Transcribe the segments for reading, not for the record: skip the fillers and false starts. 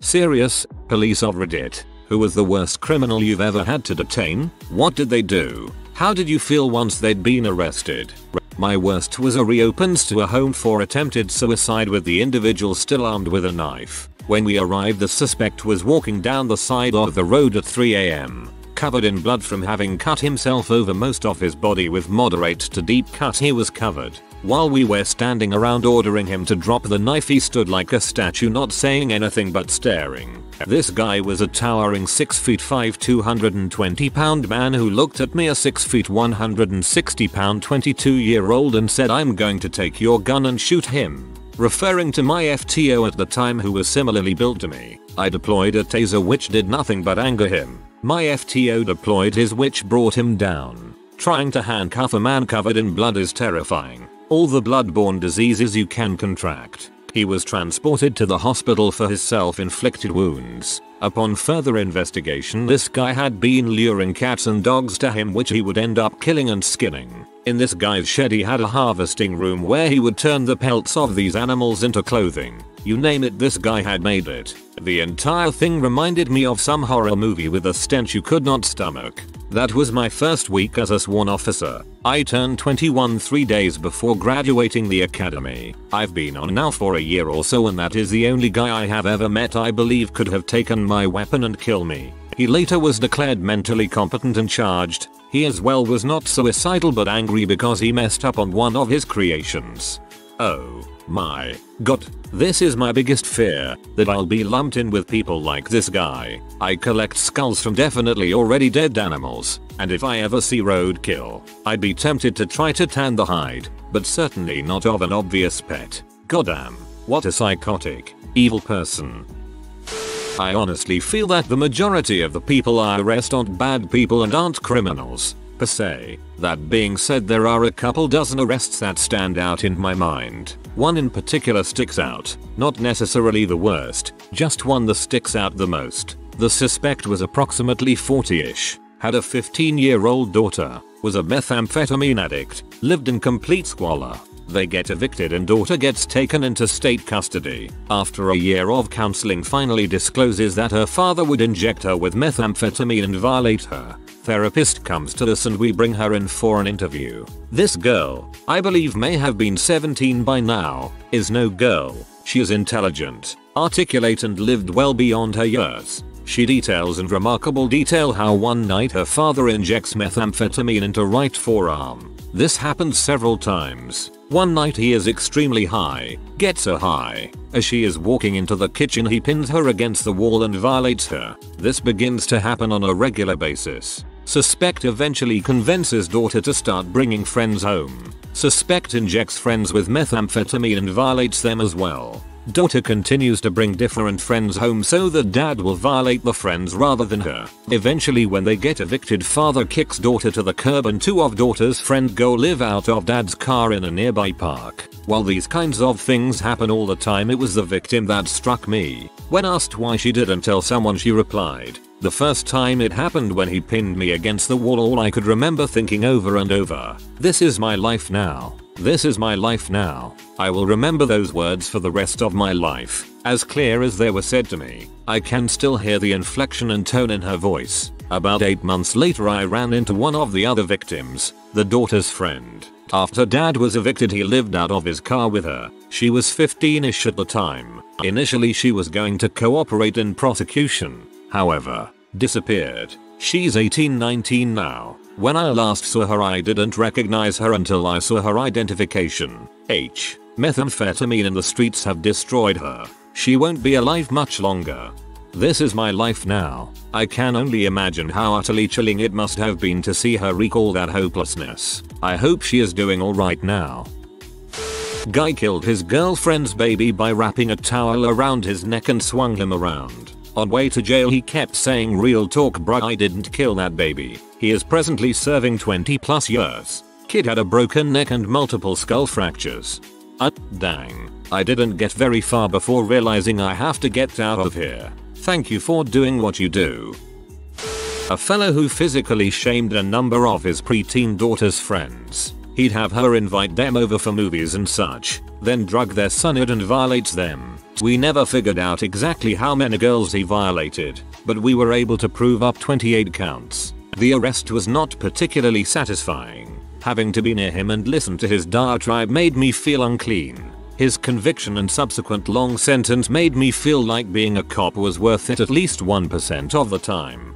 Serious, police of Reddit. Who was the worst criminal you've ever had to detain? What did they do? How did you feel once they'd been arrested? My worst was a reopens to a home for attempted suicide with the individual still armed with a knife. When we arrived, the suspect was walking down the side of the road at 3 AM. Covered in blood from having cut himself over most of his body with moderate to deep cut he was covered. While we were standing around ordering him to drop the knife, he stood like a statue, not saying anything but staring. This guy was a towering 6'5", 220 pound man who looked at me, a 6', 160 pound 22-year-old, and said, "I'm going to take your gun and shoot him," referring to my FTO at the time, who was similarly built to me. I deployed a taser which did nothing but anger him. My FTO deployed his, which brought him down. Trying to handcuff a man covered in blood is terrifying. All the bloodborne diseases you can contract. He was transported to the hospital for his self-inflicted wounds. Upon further investigation, this guy had been luring cats and dogs to him, which he would end up killing and skinning. In this guy's shed he had a harvesting room where he would turn the pelts of these animals into clothing. You name it, this guy had made it. The entire thing reminded me of some horror movie with a stench you could not stomach. That was my first week as a sworn officer. I turned 21 3 days before graduating the academy. I've been on now for a year or so, and that is the only guy I have ever met I believe could have taken my weapon and kill me. He later was declared mentally competent and charged. He as well was not suicidal but angry because he messed up on one of his creations. Oh my god, this is my biggest fear, that I'll be lumped in with people like this guy. I collect skulls from definitely already dead animals, and if I ever see roadkill, I'd be tempted to try to tan the hide, but certainly not of an obvious pet. Goddamn, what a psychotic, evil person. I honestly feel that the majority of the people I arrest aren't bad people and aren't criminals, per se. That being said, there are a couple dozen arrests that stand out in my mind. One in particular sticks out, not necessarily the worst, just one that sticks out the most. The suspect was approximately 40-ish, had a 15-year-old daughter, was a methamphetamine addict, lived in complete squalor. They get evicted and daughter gets taken into state custody. After a year of counseling, finally discloses that her father would inject her with methamphetamine and violate her. Therapist comes to us and we bring her in for an interview. This girl, I believe may have been 17 by now, is no girl. She is intelligent, articulate, and lived well beyond her years. She details in remarkable detail how one night her father injects methamphetamine into right forearm. This happens several times. One night he is extremely high, gets her high. As she is walking into the kitchen, he pins her against the wall and violates her. This begins to happen on a regular basis. Suspect eventually convinces daughter to start bringing friends home. Suspect injects friends with methamphetamine and violates them as well. Daughter continues to bring different friends home so that dad will violate the friends rather than her. Eventually, when they get evicted, father kicks daughter to the curb and two of daughter's friends go live out of dad's car in a nearby park. While these kinds of things happen all the time, it was the victim that struck me. When asked why she didn't tell someone, she replied, "The first time it happened when he pinned me against the wall. All I could remember thinking over and over, this is my life now. This is my life now." I will remember those words for the rest of my life, as clear as they were said to me. I can still hear the inflection and tone in her voice. About 8 months later, I ran into one of the other victims, the daughter's friend. After dad was evicted, he lived out of his car with her. She was 15-ish at the time. Initially she was going to cooperate in prosecution, however, disappeared. She's 18-19 now. When I last saw her, I didn't recognize her until I saw her identification. Methamphetamine in the streets have destroyed her. She won't be alive much longer. This is my life now. I can only imagine how utterly chilling it must have been to see her recall that hopelessness. I hope she is doing alright now. Guy killed his girlfriend's baby by wrapping a towel around his neck and swung him around. On way to jail, he kept saying, "Real talk bruh, I didn't kill that baby." He is presently serving 20+ years. Kid had a broken neck and multiple skull fractures. Dang. I didn't get very far before realizing I have to get out of here. Thank you for doing what you do. A fellow who physically shamed a number of his preteen daughter's friends. He'd have her invite them over for movies and such, then drug their son and violates them. We never figured out exactly how many girls he violated, but we were able to prove up 28 counts. The arrest was not particularly satisfying. Having to be near him and listen to his diatribe made me feel unclean. His conviction and subsequent long sentence made me feel like being a cop was worth it at least 1% of the time.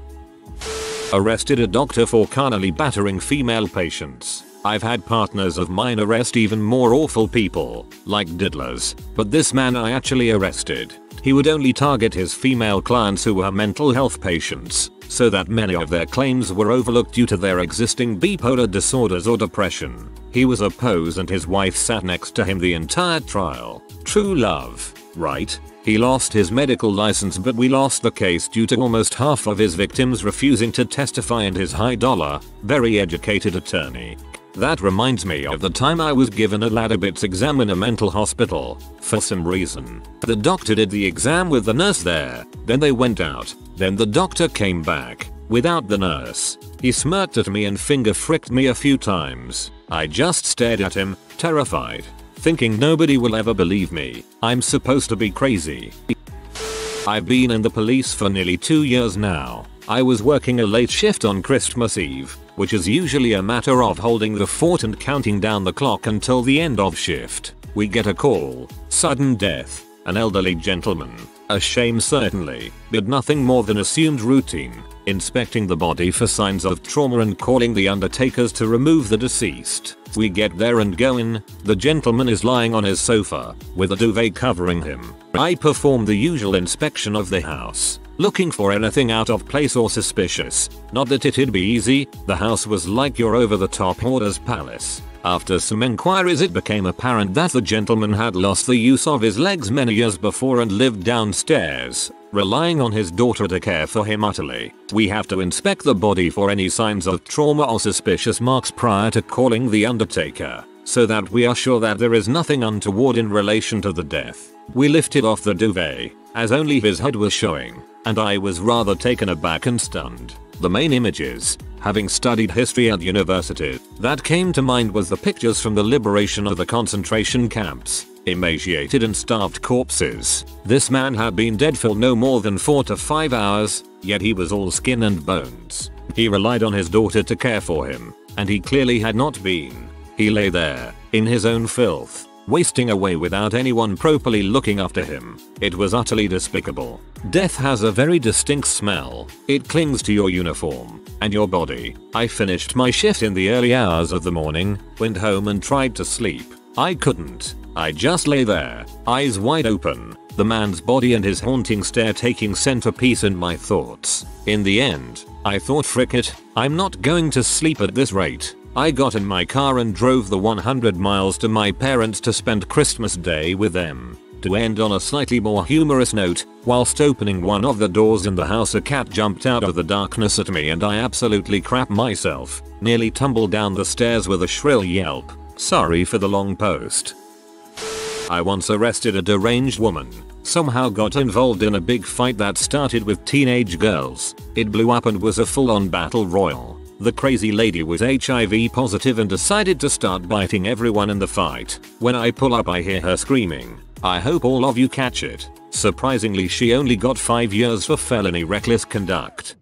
Arrested a doctor for carnally battering female patients. I've had partners of mine arrest even more awful people, like diddlers, but this man I actually arrested. He would only target his female clients who were mental health patients, so that many of their claims were overlooked due to their existing bipolar disorders or depression. He was a pose and his wife sat next to him the entire trial. True love, right? He lost his medical license, but we lost the case due to almost half of his victims refusing to testify and his high dollar, very educated attorney. That reminds me of the time I was given a ladder bits exam in a mental hospital. For some reason, the doctor did the exam with the nurse there, then they went out, then the doctor came back, without the nurse. He smirked at me and finger fricked me a few times. I just stared at him, terrified, thinking nobody will ever believe me. I'm supposed to be crazy. I've been in the police for nearly 2 years now. I was working a late shift on Christmas Eve, which is usually a matter of holding the fort and counting down the clock until the end of shift. We get a call. Sudden death. An elderly gentleman. A shame certainly, but nothing more than assumed routine. Inspecting the body for signs of trauma and calling the undertakers to remove the deceased. We get there and go in. The gentleman is lying on his sofa, with a duvet covering him. I perform the usual inspection of the house, looking for anything out of place or suspicious. Not that it'd be easy, the house was like your over-the-top hoarder's palace. After some enquiries it became apparent that the gentleman had lost the use of his legs many years before and lived downstairs, relying on his daughter to care for him utterly. We have to inspect the body for any signs of trauma or suspicious marks prior to calling the undertaker, so that we are sure that there is nothing untoward in relation to the death. We lifted off the duvet, as only his head was showing, and I was rather taken aback and stunned. The main images, having studied history at university, that came to mind was the pictures from the liberation of the concentration camps. Emaciated and starved corpses. This man had been dead for no more than 4 to 5 hours, yet he was all skin and bones. He relied on his daughter to care for him, and he clearly had not been. He lay there, in his own filth, wasting away without anyone properly looking after him. It was utterly despicable. Death has a very distinct smell. It clings to your uniform and your body. I finished my shift in the early hours of the morning, went home and tried to sleep. I couldn't. I just lay there, eyes wide open, the man's body and his haunting stare taking centerpiece in my thoughts. In the end, I thought, frick it, I'm not going to sleep at this rate. I got in my car and drove the 100 miles to my parents to spend Christmas Day with them. To end on a slightly more humorous note, whilst opening one of the doors in the house a cat jumped out of the darkness at me and I absolutely crapped myself, nearly tumbled down the stairs with a shrill yelp. Sorry for the long post. I once arrested a deranged woman. Somehow got involved in a big fight that started with teenage girls. It blew up and was a full-on battle royal. The crazy lady was HIV positive and decided to start biting everyone in the fight. When I pull up I hear her screaming, "I hope all of you catch it." Surprisingly she only got 5 years for felony reckless conduct.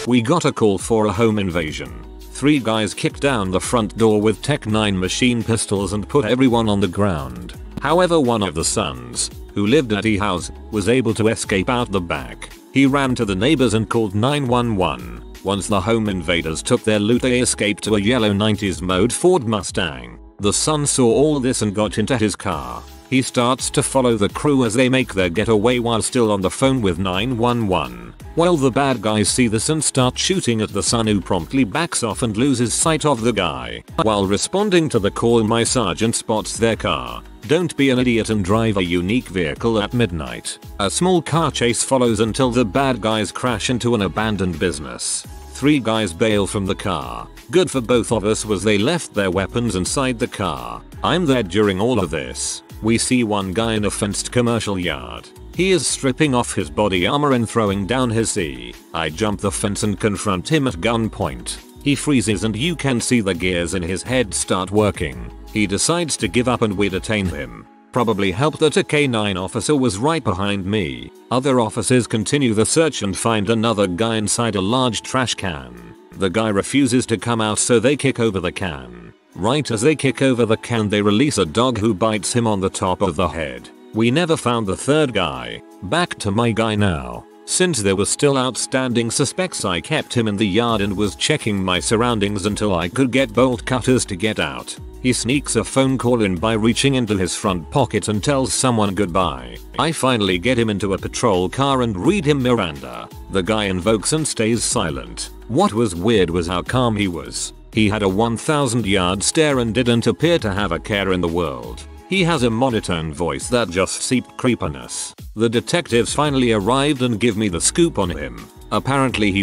We got a call for a home invasion. 3 guys kicked down the front door with Tech 9 machine pistols and put everyone on the ground. However, one of the sons, who lived at the house, was able to escape out the back. He ran to the neighbors and called 911. Once the home invaders took their loot they escaped to a yellow 90s mode Ford Mustang. The son saw all this and got into his car. He starts to follow the crew as they make their getaway while still on the phone with 911. Well, the bad guys see this and start shooting at the son, who promptly backs off and loses sight of the guy. While responding to the call my sergeant spots their car. Don't be an idiot and drive a unique vehicle at midnight. A small car chase follows until the bad guys crash into an abandoned business. 3 guys bail from the car. Good for both of us was they left their weapons inside the car. I'm there during all of this. We see one guy in a fenced commercial yard. He is stripping off his body armor and throwing down his C. I jump the fence and confront him at gunpoint. He freezes and you can see the gears in his head start working. He decides to give up and we detain him. Probably helped that a K9 officer was right behind me. Other officers continue the search and find another guy inside a large trash can. The guy refuses to come out, so they kick over the can. Right as they kick over the can, they release a dog who bites him on the top of the head. We never found the third guy. Back to my guy now. Since there were still outstanding suspects, I kept him in the yard and was checking my surroundings until I could get bolt cutters to get out. He sneaks a phone call in by reaching into his front pocket and tells someone goodbye. I finally get him into a patrol car and read him Miranda. The guy invokes and stays silent. What was weird was how calm he was. He had a 1,000-yard stare and didn't appear to have a care in the world. He has a monotone voice that just seeped creepiness. The detectives finally arrived and give me the scoop on him. Apparently he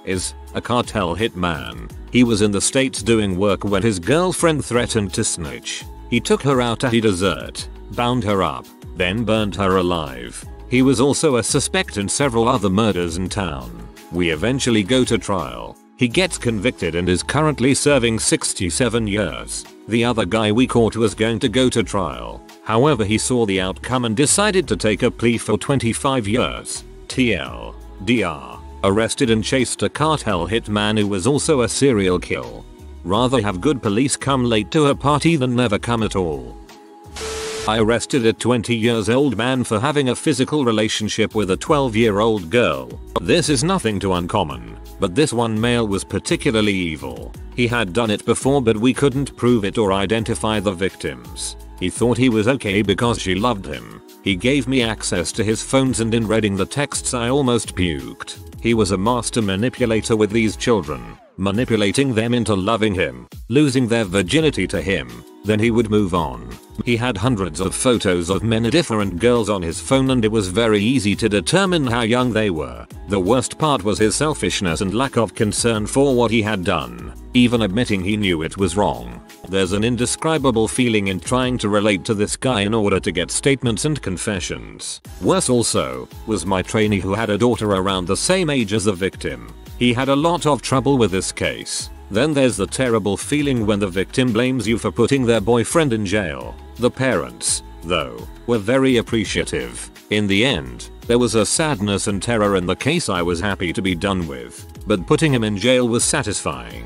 is a cartel hitman. He was in the States doing work when his girlfriend threatened to snitch. He took her out at a dessert, bound her up, then burned her alive. He was also a suspect in several other murders in town. We eventually go to trial. He gets convicted and is currently serving 67 years. The other guy we caught was going to go to trial. However, he saw the outcome and decided to take a plea for 25 years. TLDR. Arrested and chased a cartel hitman who was also a serial kill. Rather have good police come late to a party than never come at all. I arrested a 20-year-old man for having a physical relationship with a 12-year-old girl. This is nothing too uncommon, but this one male was particularly evil. He had done it before, but we couldn't prove it or identify the victims. He thought he was okay because she loved him. He gave me access to his phones, and in reading the texts I almost puked. He was a master manipulator with these children, manipulating them into loving him, losing their virginity to him, then he would move on. He had hundreds of photos of many different girls on his phone, and it was very easy to determine how young they were. The worst part was his selfishness and lack of concern for what he had done, even admitting he knew it was wrong. There's an indescribable feeling in trying to relate to this guy in order to get statements and confessions. Worse also was my trainee, who had a daughter around the same age as the victim. He had a lot of trouble with this case. Then there's the terrible feeling when the victim blames you for putting their boyfriend in jail. The parents, though, were very appreciative. In the end, there was a sadness and terror in the case I was happy to be done with, but putting him in jail was satisfying.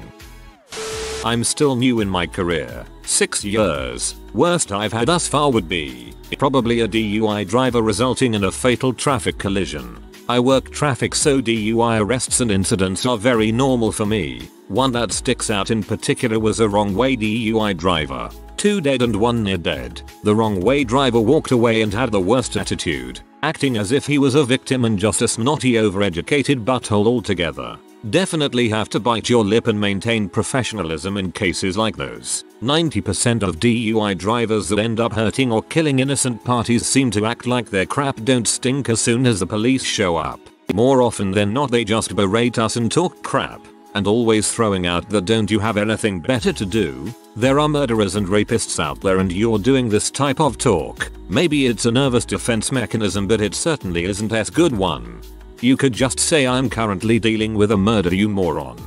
I'm still new in my career. 6 years. Worst I've had thus far would be probably a DUI driver resulting in a fatal traffic collision. I work traffic, so DUI arrests and incidents are very normal for me. One that sticks out in particular was a wrong way DUI driver. 2 dead and 1 near dead. The wrong way driver walked away and had the worst attitude, acting as if he was a victim and just a snotty overeducated butthole altogether. Definitely have to bite your lip and maintain professionalism in cases like those. 90% of DUI drivers that end up hurting or killing innocent parties seem to act like their crap don't stink as soon as the police show up. More often than not, they just berate us and talk crap, and always throwing out the "don't you have anything better to do?" There are murderers and rapists out there, and you're doing this type of talk. Maybe it's a nervous defense mechanism, but it certainly isn't a good one. You could just say, "I'm currently dealing with a murder, you moron."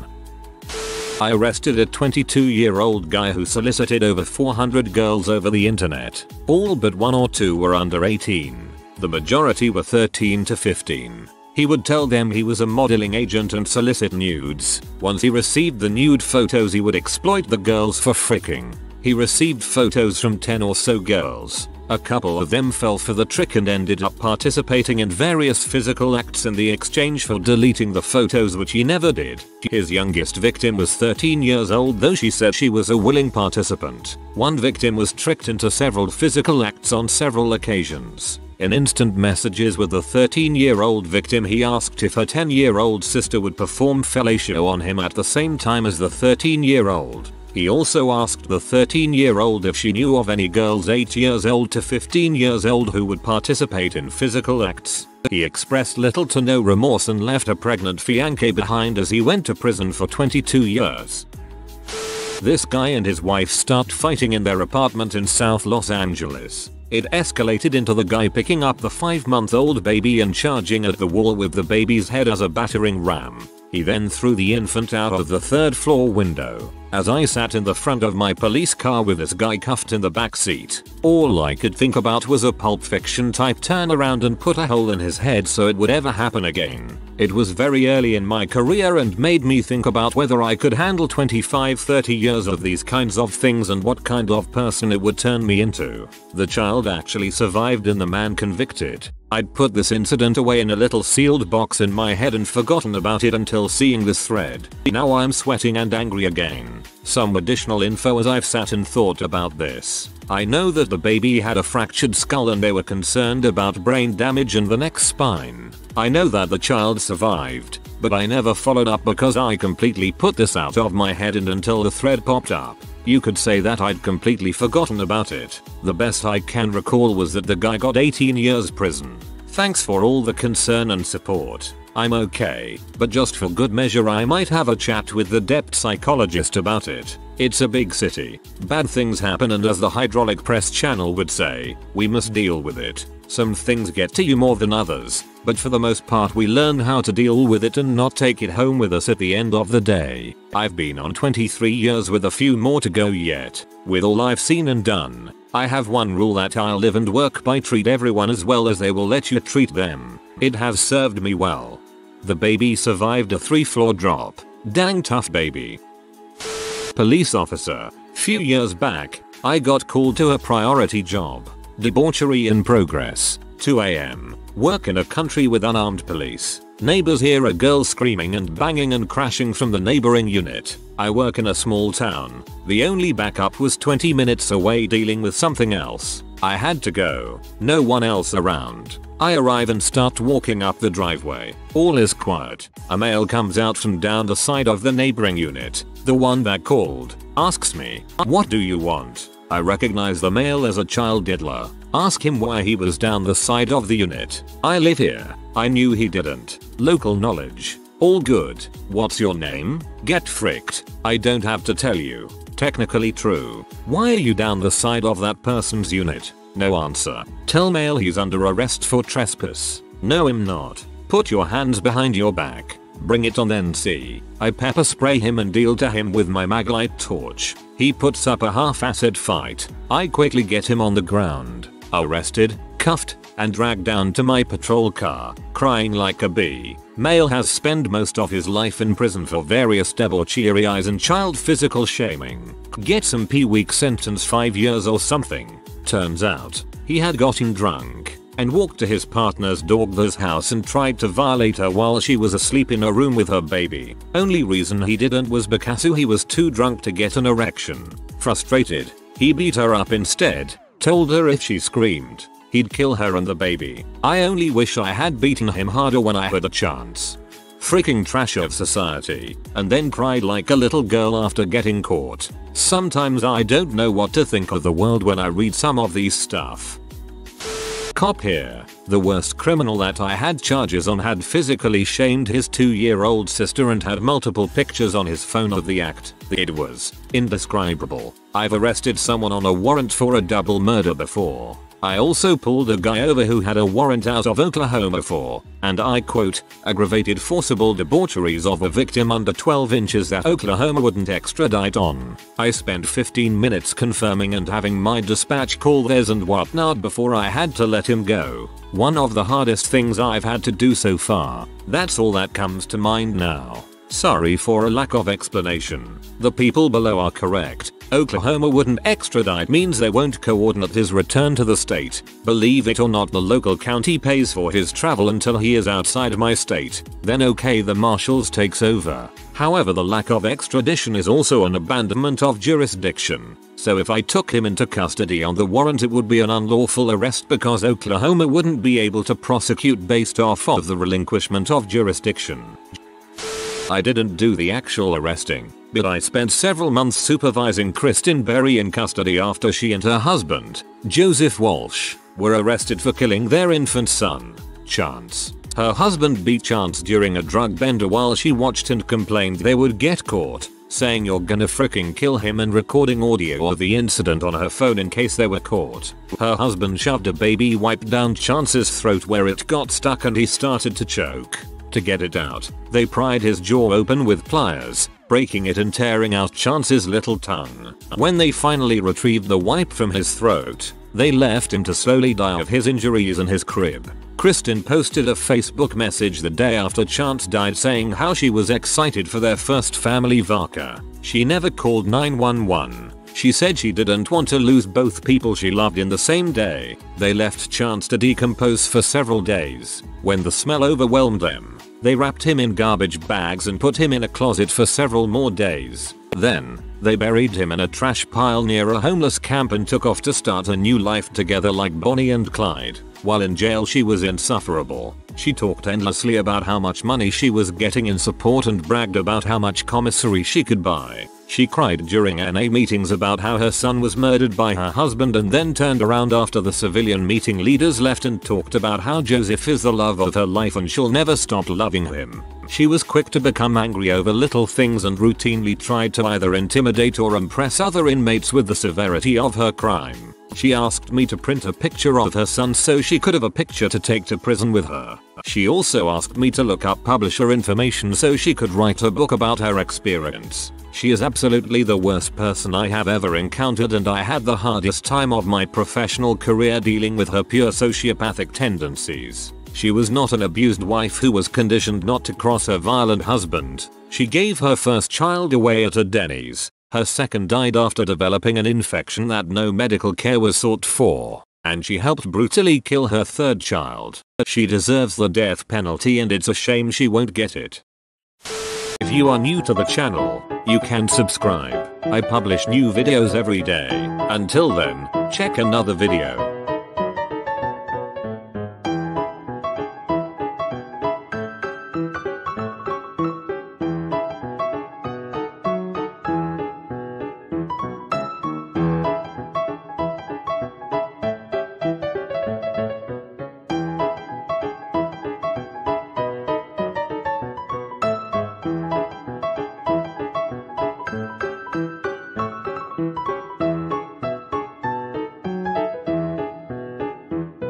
I arrested a 22-year-old guy who solicited over 400 girls over the internet. All but 1 or 2 were under 18. The majority were 13 to 15. He would tell them he was a modeling agent and solicit nudes. Once he received the nude photos, he would exploit the girls for fricking. He received photos from 10 or so girls. A couple of them fell for the trick and ended up participating in various physical acts in the exchange for deleting the photos, which he never did. His youngest victim was 13 years old, though she said she was a willing participant. One victim was tricked into several physical acts on several occasions. In instant messages with the 13-year-old victim, he asked if her 10-year-old sister would perform fellatio on him at the same time as the 13-year-old. He also asked the 13-year-old if she knew of any girls 8 years old to 15 years old who would participate in physical acts. He expressed little to no remorse and left a pregnant fiancée behind as he went to prison for 22 years. This guy and his wife start fighting in their apartment in South Los Angeles. It escalated into the guy picking up the 5-month-old baby and charging at the wall with the baby's head as a battering ram. He then threw the infant out of the 3rd floor window. As I sat in the front of my police car with this guy cuffed in the back seat, all I could think about was a Pulp Fiction type turn around and put a hole in his head so it would ever happen again. It was very early in my career and made me think about whether I could handle 25-30 years of these kinds of things and what kind of person it would turn me into. The child actually survived and the man convicted. I'd put this incident away in a little sealed box in my head and forgotten about it until seeing this thread. Now I'm sweating and angry again. Some additional info as I've sat and thought about this. I know that the baby had a fractured skull and they were concerned about brain damage in the neck spine. I know that the child survived, but I never followed up because I completely put this out of my head and until the thread popped up. You could say that I'd completely forgotten about it. The best I can recall was that the guy got 18 years prison. Thanks for all the concern and support. I'm okay, but just for good measure I might have a chat with the depth psychologist about it. It's a big city. Bad things happen and as the hydraulic press channel would say, we must deal with it. Some things get to you more than others, but for the most part we learn how to deal with it and not take it home with us at the end of the day. I've been on 23 years with a few more to go yet. With all I've seen and done, I have one rule that I'll live and work by: treat everyone as well as they will let you treat them. It has served me well. The baby survived a 3-floor drop. Dang tough baby. Police officer. Few years back, I got called to a priority job. Debauchery in progress. 2 AM. Work in a country with unarmed police. Neighbors hear a girl screaming and banging and crashing from the neighboring unit. I work in a small town. The only backup was 20 minutes away dealing with something else. I had to go. No one else around. I arrive and start walking up the driveway. All is quiet. A male comes out from down the side of the neighboring unit. The one that called asks me, "What do you want?" I recognize the male as a child diddler. Ask him why he was down the side of the unit. I live here. I knew he didn't. Local knowledge. All good. What's your name? Get fricked. I don't have to tell you. Technically true. Why are you down the side of that person's unit? No answer. Tell male he's under arrest for trespass. No, I'm not. Put your hands behind your back. Bring it on then see. I pepper spray him and deal to him with my maglite torch. He puts up a half-assed fight. I quickly get him on the ground, arrested, cuffed, and dragged down to my patrol car, crying like a bee. Male has spent most of his life in prison for various debaucheries and child physical shaming. Get some P-week sentence, 5 years or something. Turns out, he had gotten drunk and walked to his partner's daughter's house and tried to violate her while she was asleep in a room with her baby. Only reason he didn't was because he was too drunk to get an erection. Frustrated, he beat her up instead, told her if she screamed, he'd kill her and the baby. I only wish I had beaten him harder when I had a chance. Freaking trash of society. And then cried like a little girl after getting caught. Sometimes I don't know what to think of the world when I read some of these stuff. Cop here. The worst criminal that I had charges on had physically shamed his 2-year-old sister and had multiple pictures on his phone of the act. It was indescribable. I've arrested someone on a warrant for a double murder before. I also pulled a guy over who had a warrant out of Oklahoma for, and I quote, aggravated forcible debaucheries of a victim under 12 inches that Oklahoma wouldn't extradite on. I spent 15 minutes confirming and having my dispatch call theirs and whatnot before I had to let him go. One of the hardest things I've had to do so far. That's all that comes to mind now. Sorry for a lack of explanation. The people below are correct. Oklahoma wouldn't extradite means they won't coordinate his return to the state. Believe it or not, the local county pays for his travel until he is outside my state. Then okay, the marshals takes over. However, the lack of extradition is also an abandonment of jurisdiction. So if I took him into custody on the warrant, it would be an unlawful arrest because Oklahoma wouldn't be able to prosecute based off of the relinquishment of jurisdiction. I didn't do the actual arresting, but I spent several months supervising Kristen Berry in custody after she and her husband, Joseph Walsh, were arrested for killing their infant son, Chance. Her husband beat Chance during a drug bender while she watched and complained they would get caught, saying you're gonna fricking kill him and recording audio of the incident on her phone in case they were caught. Her husband shoved a baby wipe down Chance's throat where it got stuck and he started to choke. To get it out, they pried his jaw open with pliers, breaking it and tearing out Chance's little tongue. When they finally retrieved the wipe from his throat, they left him to slowly die of his injuries in his crib. Kristen posted a Facebook message the day after Chance died saying how she was excited for their first family vaca. She never called 911. She said she didn't want to lose both people she loved in the same day. They left Chance to decompose for several days. When the smell overwhelmed them, they wrapped him in garbage bags and put him in a closet for several more days. Then, they buried him in a trash pile near a homeless camp and took off to start a new life together like Bonnie and Clyde. While in jail she was insufferable. She talked endlessly about how much money she was getting in support and bragged about how much commissary she could buy. She cried during NA meetings about how her son was murdered by her husband and then turned around after the civilian meeting leaders left and talked about how Joseph is the love of her life and she'll never stop loving him. She was quick to become angry over little things and routinely tried to either intimidate or impress other inmates with the severity of her crime. She asked me to print a picture of her son so she could have a picture to take to prison with her. She also asked me to look up publisher information so she could write a book about her experience. She is absolutely the worst person I have ever encountered and I had the hardest time of my professional career dealing with her pure sociopathic tendencies. She was not an abused wife who was conditioned not to cross her violent husband. She gave her first child away at a Denny's. Her second died after developing an infection that no medical care was sought for. And she helped brutally kill her third child. She deserves the death penalty and it's a shame she won't get it. If you are new to the channel, you can subscribe. I publish new videos every day. Until then, check another video.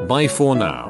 Bye for now.